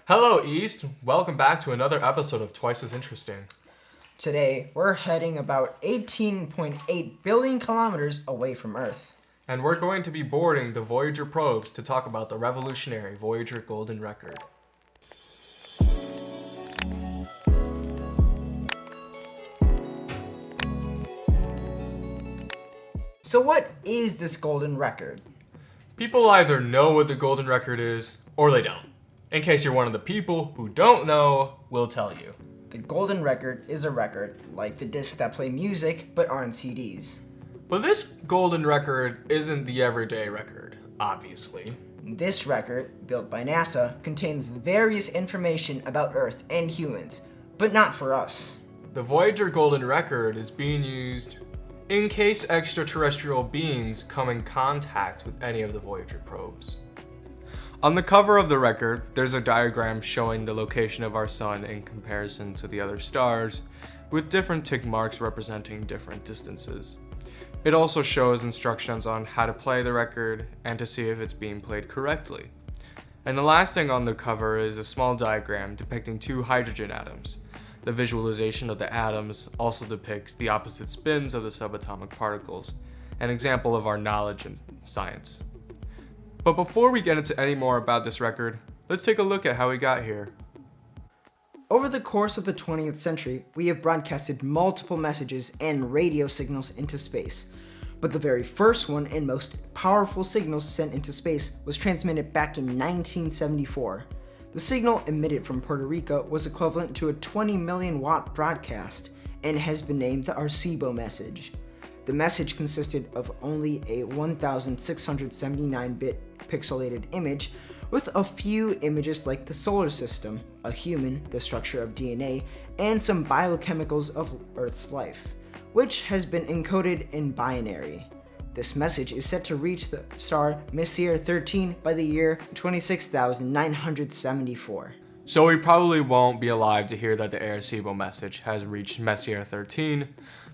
Hello, East. Welcome back to another episode of Twice as Interesting. Today, we're heading about 18.8 billion kilometers away from Earth. And we're going to be boarding the Voyager probes to talk about the revolutionary Voyager Golden Record. So what is this Golden Record? People either know what the Golden Record is, or they don't. In case you're one of the people who don't know, we'll tell you. The Golden Record is a record, like the discs that play music but aren't CDs. But this Golden Record isn't the everyday record, obviously. This record, built by NASA, contains various information about Earth and humans, but not for us. The Voyager Golden Record is being used in case extraterrestrial beings come in contact with any of the Voyager probes. On the cover of the record, there's a diagram showing the location of our sun in comparison to the other stars, with different tick marks representing different distances. It also shows instructions on how to play the record and to see if it's being played correctly. And the last thing on the cover is a small diagram depicting two hydrogen atoms. The visualization of the atoms also depicts the opposite spins of the subatomic particles, an example of our knowledge in science. But before we get into any more about this record, let's take a look at how we got here. Over the course of the 20th century, we have broadcasted multiple messages and radio signals into space. But the very first one and most powerful signals sent into space was transmitted back in 1974. The signal emitted from Puerto Rico was equivalent to a 20 million watt broadcast and has been named the Arecibo message. The message consisted of only a 1679-bit pixelated image with a few images like the solar system, a human, the structure of DNA, and some biochemicals of Earth's life, which has been encoded in binary. This message is set to reach the star Messier 13 by the year 26,974. So we probably won't be alive to hear that the Arecibo message has reached Messier 13,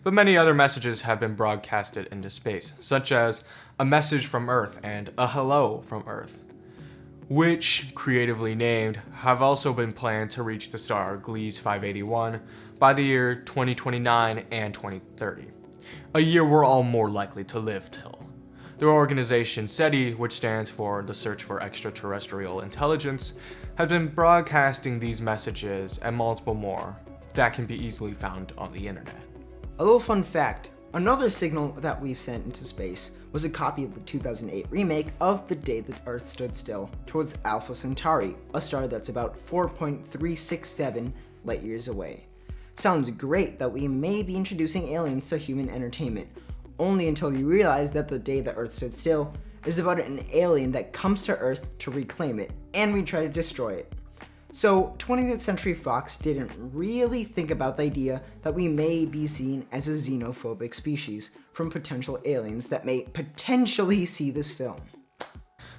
but many other messages have been broadcasted into space, such as a message from Earth and a hello from Earth, which, creatively named, have also been planned to reach the star Gliese 581 by the year 2029 and 2030, a year we're all more likely to live till. The organization SETI, which stands for the Search for Extraterrestrial Intelligence, has been broadcasting these messages and multiple more that can be easily found on the internet. A little fun fact, another signal that we've sent into space was a copy of the 2008 remake of The Day That Earth Stood Still towards Alpha Centauri, a star that's about 4.367 light years away. Sounds great that we may be introducing aliens to human entertainment, only until you realize that The Day That Earth Stood Still is about an alien that comes to Earth to reclaim it, and we try to destroy it. So 20th Century Fox didn't really think about the idea that we may be seen as a xenophobic species from potential aliens that may potentially see this film.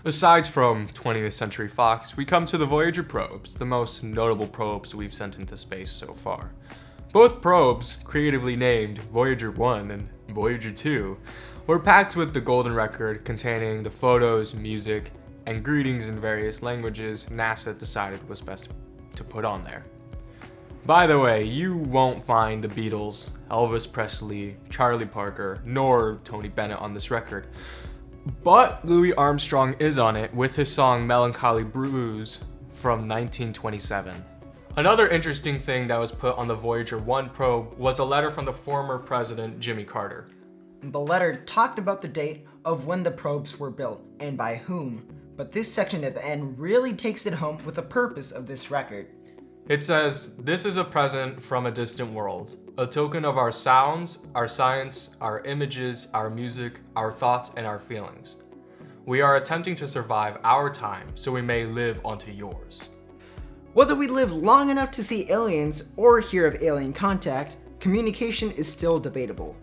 Aside from 20th Century Fox, we come to the Voyager probes, the most notable probes we've sent into space so far. Both probes, creatively named Voyager 1 and Voyager 2, were packed with the Golden Record containing the photos, music, and greetings in various languages NASA decided was best to put on there. By the way, you won't find the Beatles, Elvis Presley, Charlie Parker, nor Tony Bennett on this record, but Louis Armstrong is on it with his song Melancholy Blues from 1927. Another interesting thing that was put on the Voyager 1 probe was a letter from the former president Jimmy Carter. The letter talked about the date of when the probes were built and by whom, but this section at the end really takes it home with the purpose of this record. It says, "This is a present from a distant world, a token of our sounds, our science, our images, our music, our thoughts, and our feelings. We are attempting to survive our time so we may live onto yours." Whether we live long enough to see aliens or hear of alien contact, communication is still debatable.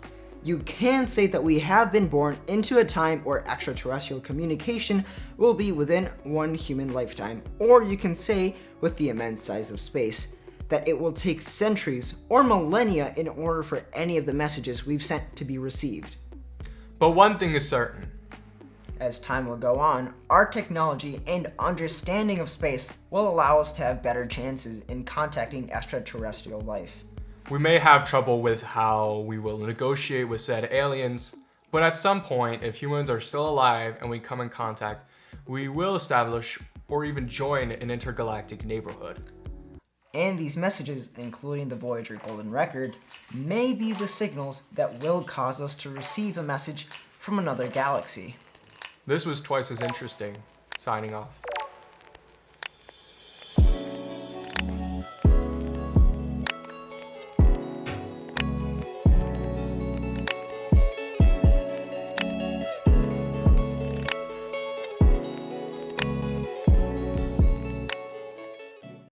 You can say that we have been born into a time where extraterrestrial communication will be within one human lifetime, or you can say, with the immense size of space, that it will take centuries or millennia in order for any of the messages we've sent to be received. But one thing is certain. As time will go on, our technology and understanding of space will allow us to have better chances in contacting extraterrestrial life. We may have trouble with how we will negotiate with said aliens, but at some point, if humans are still alive and we come in contact, we will establish or even join an intergalactic neighborhood. And these messages, including the Voyager Golden Record, may be the signals that will cause us to receive a message from another galaxy. This was Twice as Interesting, signing off.